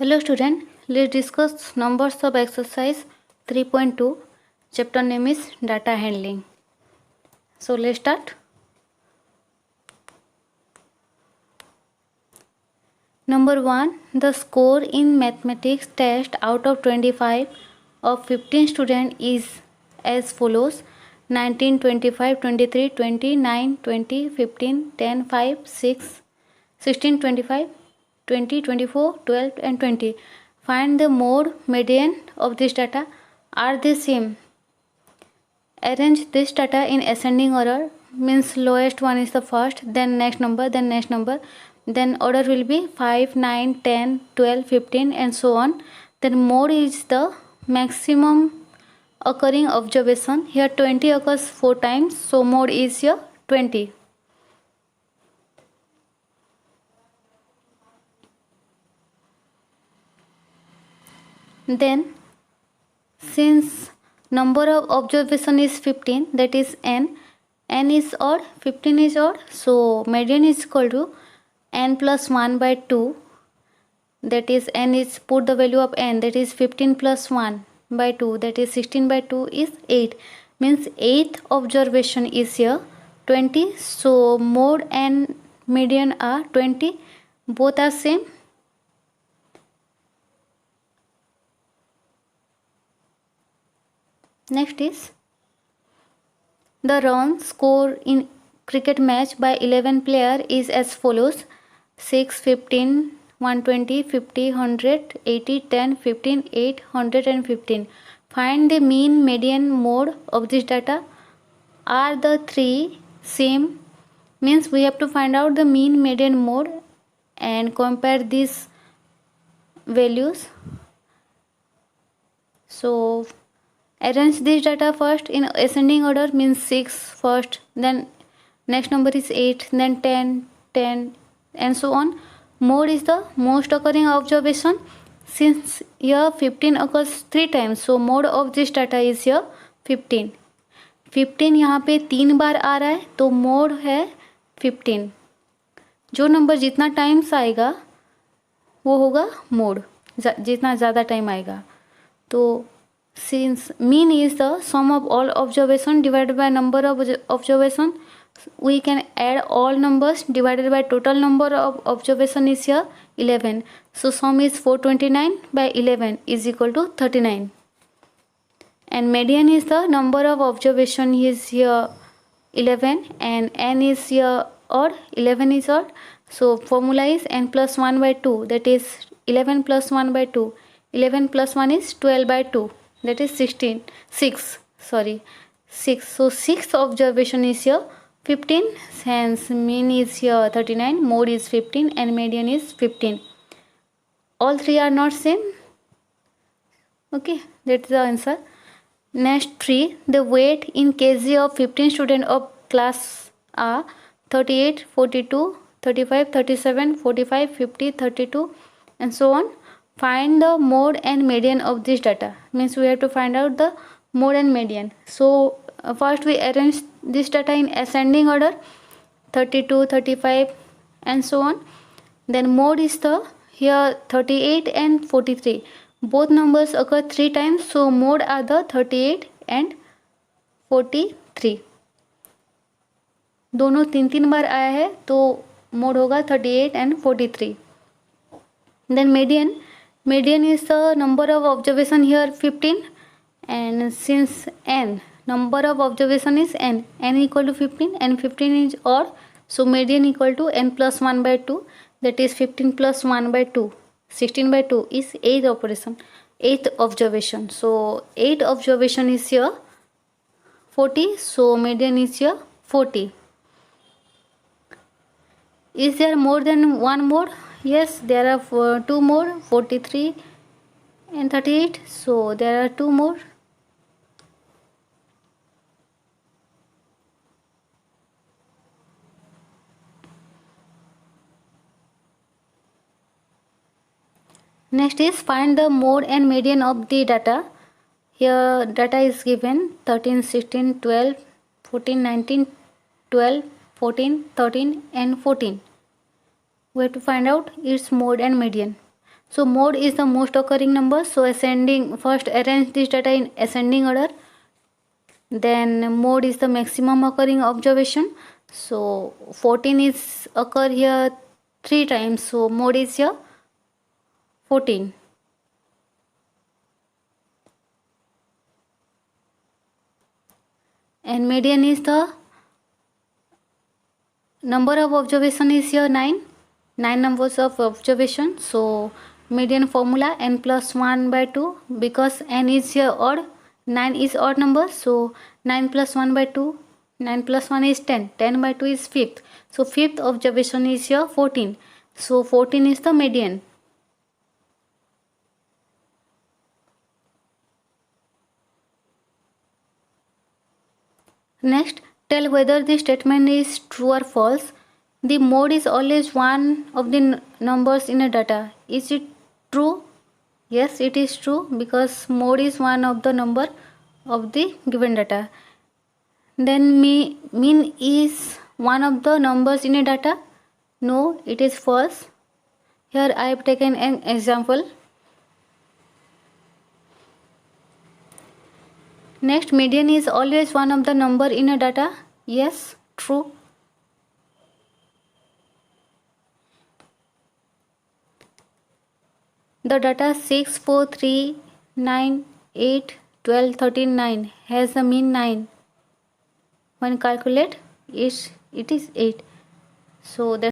Hello student, let's discuss numbers of exercise 3.2. Chapter name is data handling. So let's start. Number 1, the score in mathematics test out of 25 of 15 students is as follows: 19, 25, 23, 20, 9, 20, 15, 10, 5, 6, 16, 25, 20, 24, 12 and 20. Find the mode median of this data. Are they same? Arrange this data in ascending order, means lowest one is the first, then next number, then next number, then order will be 5, 9, 10, 12, 15 and so on. Then mode is the maximum occurring observation. Here 20 occurs 4 times, so mode is here 20. Then since number of observation is 15, that is n is odd, 15 is odd, so median is equal to n plus 1 by 2, that is n is, put the value of n, that is 15 plus 1 by 2, that is 16 by 2 is 8, means 8th observation is here 20, so mode and median are 20, both are same. Next is the run score in cricket match by 11 player is as follows: 6, 15, 120, 50, 100, 80, 10, 15, 8, 100 and 15. Find the mean, median, mode of this data. Are the three same? Means we have to find out the mean, median, mode and compare these values. So arrange this data first in ascending order, means 6 first, then next number is 8, then 10, 10 and so on. Mode is the most occurring observation. Since here 15 occurs 3 times, so mode of this data is here 15. 15 यहाँ पे 3 बार आ रहा है, तो mode है 15. जो number जितना times आएगा वो होगा मोड, जितना ज़्यादा टाइम आएगा. तो since mean is the sum of all observation divided by number of observation, we can add all numbers divided by total number of observation is here 11. So sum is 429 by 11 is equal to 39. And median is the number of observation is here 11 and n is here odd, 11 is odd. So formula is n plus 1 by 2, that is 11 plus 1 by 2. 11 plus 1 is 12 by 2. That is 6. So 6th observation is here 15, hence mean is here 39, mode is 15 and median is 15. All three are not same. Okay, that's the answer. Next 3, the weight in kg of 15 students of class are 38, 42, 35, 37, 45, 50, 32 and so on. Find the mode and median of this data, means we have to find out the mode and median. So first we arrange this data in ascending order, 32, 35 and so on. Then mode is the here 38 and 43, both numbers occur 3 times, so mode are the 38 and 43. दोनों 3 बार आया है, तो mode होगा 38 and 43. Then median is the number of observation here 15, and since n, number of observation is n equal to 15 and 15 is odd, so median equal to n plus 1 by 2, that is 15 plus 1 by 2, 16 by 2 is 8th observation. So 8th observation is here 40, so median is here 40. Is there more than one mode? Yes, there are 2 more, 43 and 38, so there are 2 more. Next is find the mode and median of the data. Here data is given 13, 16, 12, 14, 19, 12, 14, 13 and 14. We have to find out its mode and median. So mode is the most occurring number. So ascending, first arrange this data in ascending order. Then mode is the maximum occurring observation. So 14 is occur here 3 times. So mode is here 14. And median is the number of observation is here 9. 9 numbers of observation. So median formula n plus 1 by 2, because n is here odd, 9 is odd number. So 9 plus 1 by 2, 9 plus 1 is 10, 10 by 2 is 5th. So 5th observation is here 14. So 14 is the median. Next, tell whether the statement is true or false. The mode is always one of the numbers in a data. Is it true? Yes, it is true, because mode is one of the number of the given data. Then mean is one of the numbers in a data. No, it is false. Here I have taken an example. Next, median is always one of the number in a data. Yes, true. The data 6, 4, 3, 9, 8, 12, 13, 9 has the mean 9. When calculate, it is 8. So that